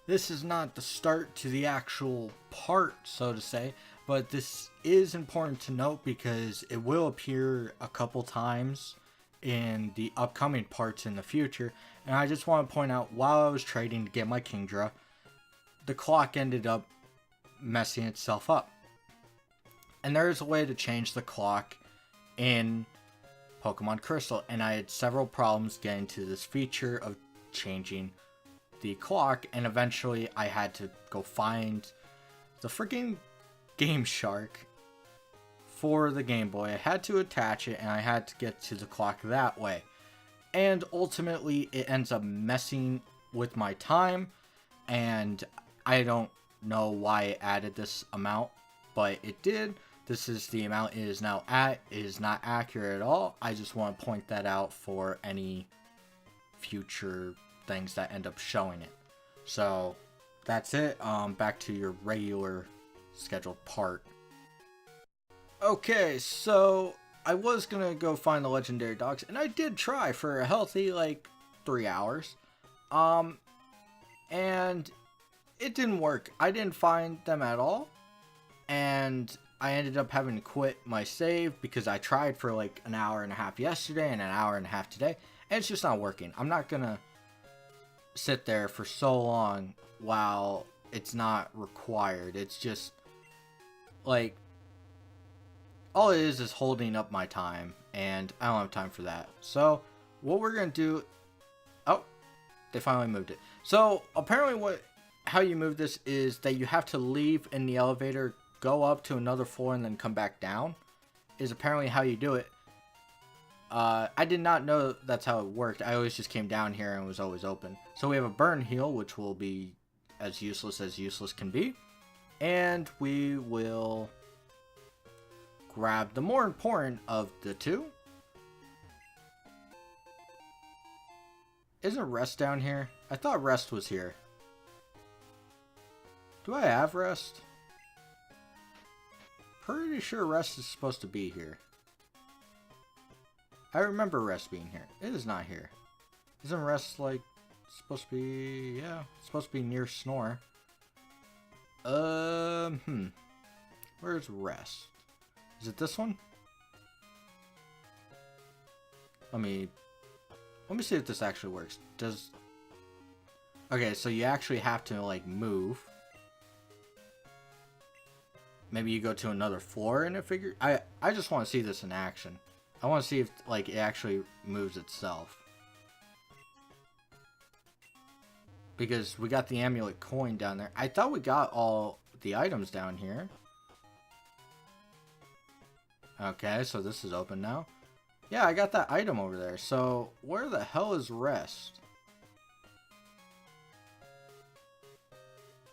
this is not the start to the actual part, so to say, but this is important to note because it will appear a couple times in the upcoming parts in the future. And I just want to point out, while I was trading to get my Kingdra, the clock ended up messing itself up. And there is a way to change the clock in Pokemon Crystal, and I had several problems getting to this feature of changing the clock, and eventually I had to go find the freaking Game Shark for the Game Boy. I had to attach it, and I had to get to the clock that way. And ultimately, it ends up messing with my time, and I don't know why it added this amount, but it did. This is the amount it is now at. It is not accurate at all. I just want to point that out for any future things that end up showing it. So that's it. Back to your regular scheduled part. Okay, so I was gonna go find the legendary dogs, and I did try for a healthy like 3 hours, and it didn't work. I didn't find them at all, and I ended up having to quit my save because I tried for like an hour and a half yesterday and an hour and a half today, and it's just not working. I'm not gonna sit there for so long while it's not required. It's just like, all it is holding up my time, and I don't have time for that. So what we're gonna do, oh, they finally moved it. So apparently how you move this is that you have to leave in the elevator, go up to another floor, and then come back down, is apparently how you do it. I did not know that's how it worked. I always just came down here and it was always open. So we have a burn heal, which will be as useless can be. And we will grab the more important of the two. Isn't Rest down here? I thought Rest was here. Do I have Rest? Pretty sure Rest is supposed to be here. I remember Rest being here. It is not here. Isn't Rest like supposed to be? Yeah, it's supposed to be near Snore. Where's Rest? Is it this one? Let me see if this actually works. Okay, so you actually have to like move. Maybe you go to another floor and it figure. I just want to see this in action. I want to see if like it actually moves itself. Because we got the amulet coin down there. I thought we got all the items down here. Okay, so this is open now. Yeah, I got that item over there. So where the hell is Rest?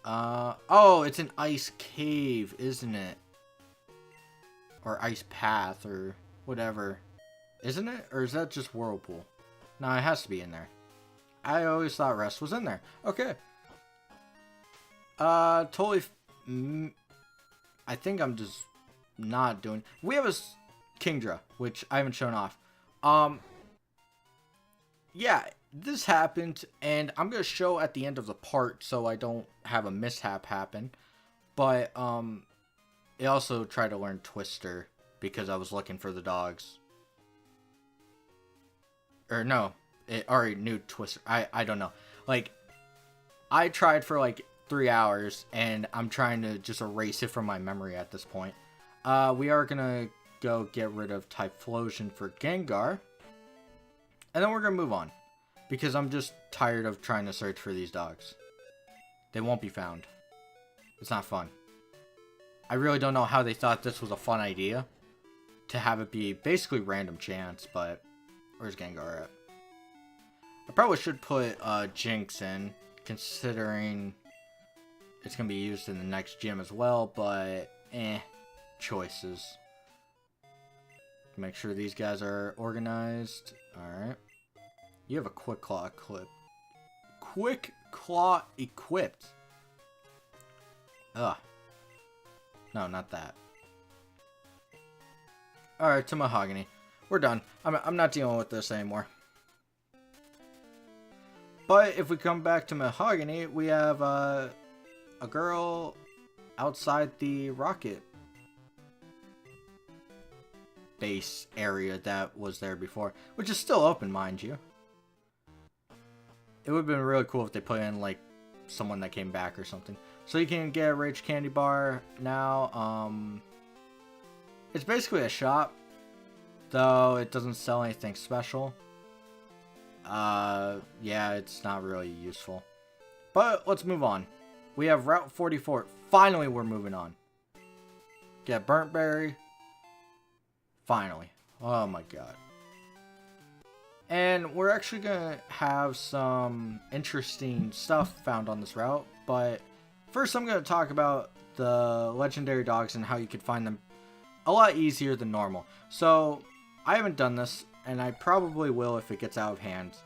Oh, it's an ice cave, isn't it? Or ice path, or whatever. Isn't it? Or is that just Whirlpool? No, it has to be in there. I always thought Rest was in there. Okay. Totally. I think I'm just not doing. We have a Kingdra, which I haven't shown off. Yeah, this happened, and I'm gonna show at the end of the part so I don't have a mishap happen. But it also tried to learn Twister because I was looking for the dogs. Or no, it already knew Twister. I don't know. Like, I tried for like 3 hours, and I'm trying to just erase it from my memory at this point. We are gonna go get rid of Typhlosion for Gengar. And then we're gonna move on. Because I'm just tired of trying to search for these dogs. They won't be found. It's not fun. I really don't know how they thought this was a fun idea. To have it be basically random chance, but where's Gengar at? I probably should put Jinx in, considering it's going to be used in the next gym as well, but choices. Make sure these guys are organized. Alright. You have a Quick Claw equipped. Quick Claw equipped. Ugh. No, not that. Alright, to Mahogany. We're done. I'm not dealing with this anymore. But if we come back to Mahogany, we have a girl outside the rocket base area that was there before, which is still open, mind you. It would have been really cool if they put in like someone that came back or something. So you can get a Rage Candy Bar now. It's basically a shop, though it doesn't sell anything special. Yeah, it's not really useful. But let's move on. We have Route 44. Finally, we're moving on. Get Burnt Berry. Finally. Oh my god. And we're actually going to have some interesting stuff found on this route. But first I'm going to talk about the legendary dogs and how you could find them a lot easier than normal. So I haven't done this, and I probably will if it gets out of hand.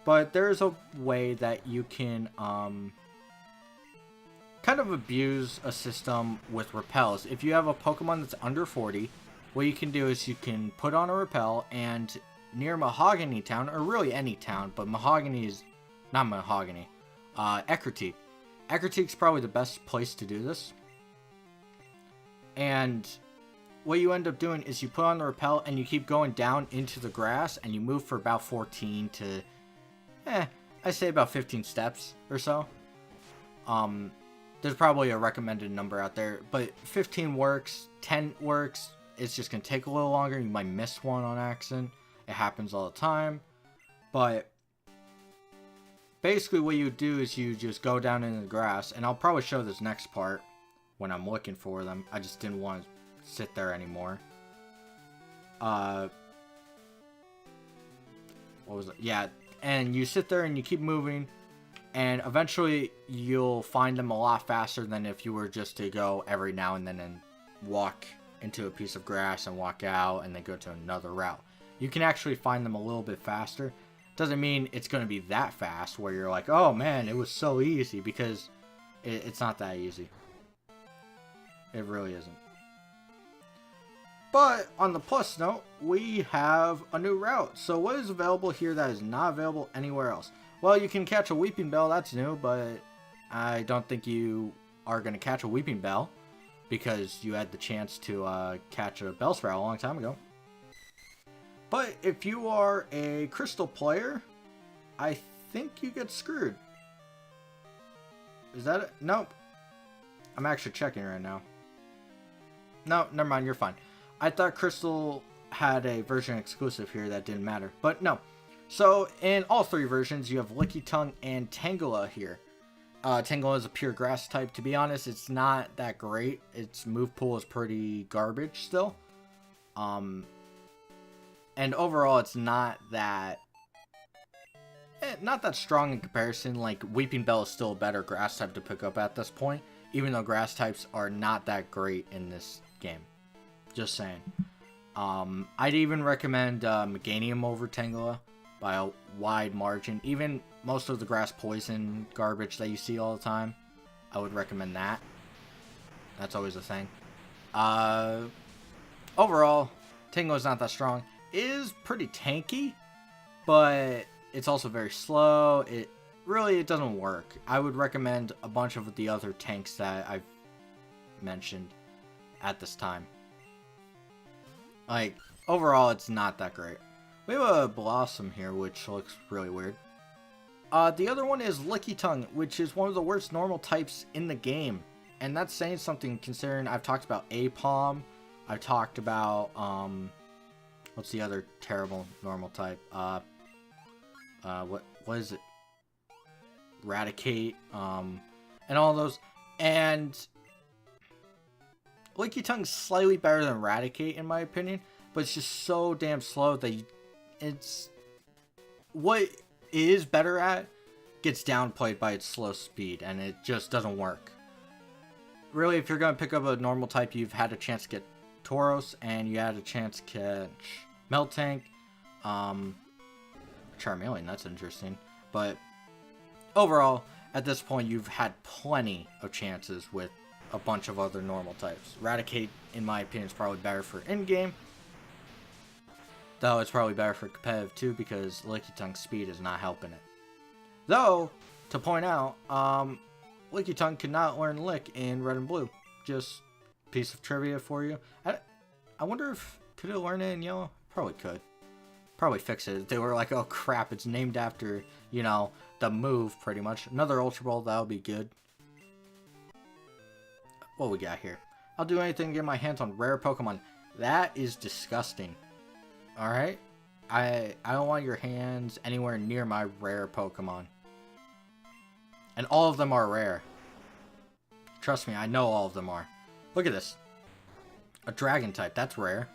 But there's a way that you can kind of abuse a system with repels. If you have a Pokemon that's under 40, what you can do is you can put on a repel, and near Mahogany Town, or really any town, but Mahogany is not Mahogany, Ecruteak. Ecruteak's probably the best place to do this. And what you end up doing is you put on the repel and you keep going down into the grass, and you move for about 14 to, I say about 15 steps or so. There's probably a recommended number out there, but 15 works, 10 works. It's just going to take a little longer. You might miss one on accident. It happens all the time. But basically what you do is you just go down into the grass, and I'll probably show this next part when I'm looking for them. I just didn't want to sit there anymore. What was it? Yeah, and you sit there and you keep moving, and eventually you'll find them a lot faster than if you were just to go every now and then and walk into a piece of grass and walk out and then go to another route. You can actually find them a little bit faster. Doesn't mean it's going to be that fast where you're like, oh man, it was so easy, because it's not that easy. It really isn't. But on the plus note, we have a new route. So what is available here that is not available anywhere else? Well, you can catch a Weeping Bell. That's new, but I don't think you are going to catch a Weeping Bell, because you had the chance to catch a Bellsprout a long time ago. But if you are a Crystal player, I think you get screwed. Is that it? Nope. I'm actually checking right now. No, never mind, you're fine. I thought Crystal had a version exclusive here that didn't matter, but no. So in all three versions, you have Lickitung and Tangela here. Tangela is a pure grass type. To be honest, it's not that great. Its move pool is pretty garbage still. And overall, it's not that strong in comparison. Like, Weeping Bell is still a better grass type to pick up at this point, even though grass types are not that great in this game. Just saying. I'd even recommend Meganium over Tangela by a wide margin. Even most of the grass poison garbage that you see all the time, I would recommend that. That's always a thing. Overall, Tangela's not that strong. It is pretty tanky, but it's also very slow. It doesn't work. I would recommend a bunch of the other tanks that I've mentioned at this time. Like, overall, it's not that great. We have a Blossom here, which looks really weird. The other one is Lickitung, which is one of the worst normal types in the game. And that's saying something, considering I've talked about Apom. I've talked about, what's the other terrible normal type? What is it? Raticate, and all those. And Lickitung slightly better than Raticate, in my opinion, but it's just so damn slow that it's what it is better at gets downplayed by its slow speed, and it just doesn't work. Really, if you're going to pick up a normal type, you've had a chance to get Tauros, and you had a chance to catch Miltank, Charmeleon, that's interesting. But overall, at this point, you've had plenty of chances with a bunch of other normal types. Raticate, in my opinion, is probably better for in-game. Though it's probably better for competitive too, because Lickitung's speed is not helping it. Though, to point out, Lickitung could not learn Lick in Red and Blue. Just piece of trivia for you. I wonder if could it learn it in Yellow? Probably could. Probably fix it. They were like, oh crap, it's named after, you know, the move pretty much. Another Ultra Ball, that'll be good. What we got here? I'll do anything to get my hands on rare Pokemon. That is disgusting. Alright? I don't want your hands anywhere near my rare Pokemon. And all of them are rare. Trust me, I know all of them are. Look at this. A Dragon type, that's rare.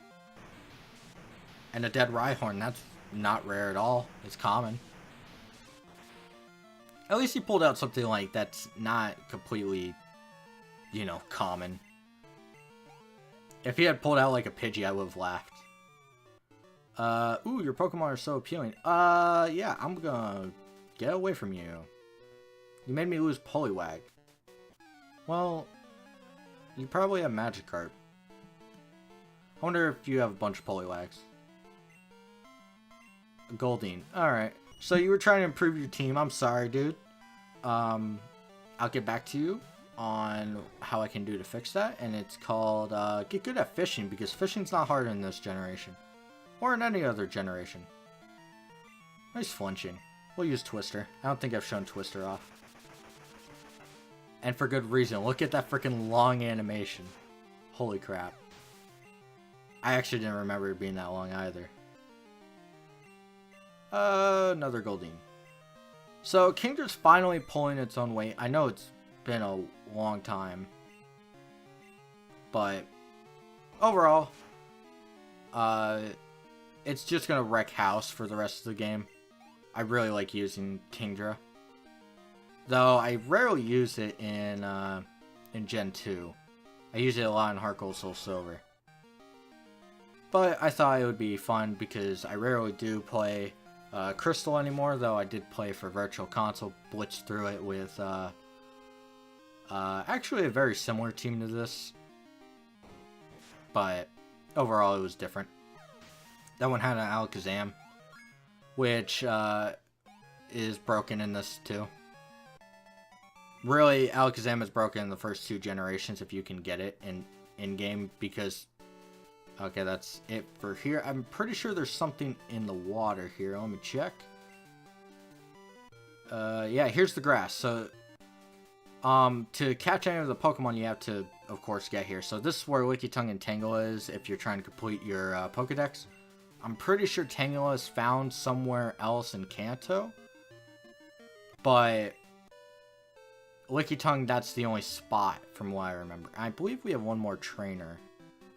And a Dead Rhyhorn, that's not rare at all. It's common. At least he pulled out something like that's not completely, you know, common. If he had pulled out like a Pidgey, I would have laughed. Ooh, your Pokemon are so appealing. Yeah, I'm gonna get away from you. You made me lose Poliwag. Well, you probably have Magikarp. I wonder if you have a bunch of Poliwags. Goldeen. Alright. So you were trying to improve your team. I'm sorry, dude. I'll get back to you on how I can do to fix that. And it's called, get good at fishing, because fishing's not hard in this generation. Or in any other generation. Nice flinching. We'll use Twister. I don't think I've shown Twister off. And for good reason. Look at that freaking long animation. Holy crap. I actually didn't remember it being that long either. Another Goldeen. So, Kingdra's finally pulling its own weight. I know it's been a long time. But, overall, it's just gonna wreck house for the rest of the game. I really like using Kingdra. Though, I rarely use it in Gen 2. I use it a lot in Heart Gold Soul Silver. But I thought it would be fun because I rarely do play Crystal anymore, though I did play for Virtual Console, blitzed through it with actually a very similar team to this. But overall it was different. That one had an Alakazam, which is broken in this too. Really, Alakazam is broken in the first 2 generations if you can get it in-game, because... Okay, that's it for here. I'm pretty sure there's something in the water here. Let me check. Yeah, here's the grass. So, to catch any of the Pokemon, you have to, of course, get here. So this is where Lickitung and Tangela is if you're trying to complete your Pokedex. I'm pretty sure Tangela is found somewhere else in Kanto. But Lickitung, that's the only spot from what I remember. I believe we have one more trainer.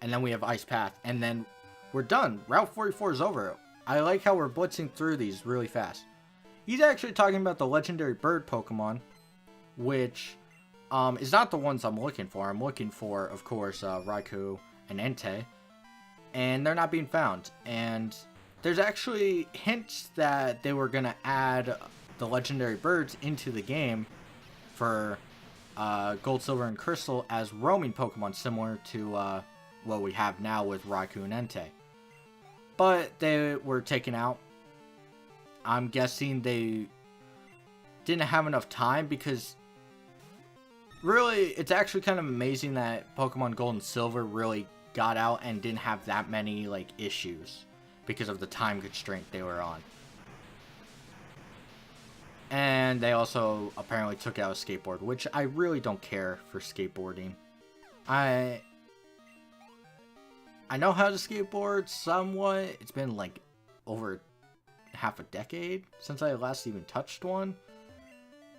And then we have Ice Path. And then we're done. Route 44 is over. I like how we're blitzing through these really fast. He's actually talking about the legendary bird Pokemon. Which is not the ones I'm looking for. I'm looking for, of course, Raikou and Entei. And they're not being found. And there's actually hints that they were going to add the legendary birds into the game for Gold, Silver, and Crystal as roaming Pokemon, similar to what we have now with Raikou and Entei. But they were taken out. I'm guessing they didn't have enough time, because really, it's actually kind of amazing that Pokemon Gold and Silver really got out and didn't have that many like issues because of the time constraint they were on. And they also apparently took out a skateboard, which I really don't care for skateboarding. I know how to skateboard somewhat. It's been like over half a decade since I last even touched one.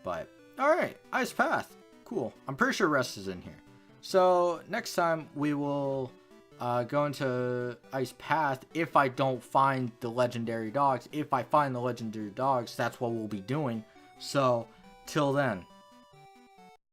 But, alright, Ice Path. Cool. I'm pretty sure Rest is in here. So, next time we will go into Ice Path if I don't find the legendary dogs. If I find the legendary dogs, that's what we'll be doing. So, till then.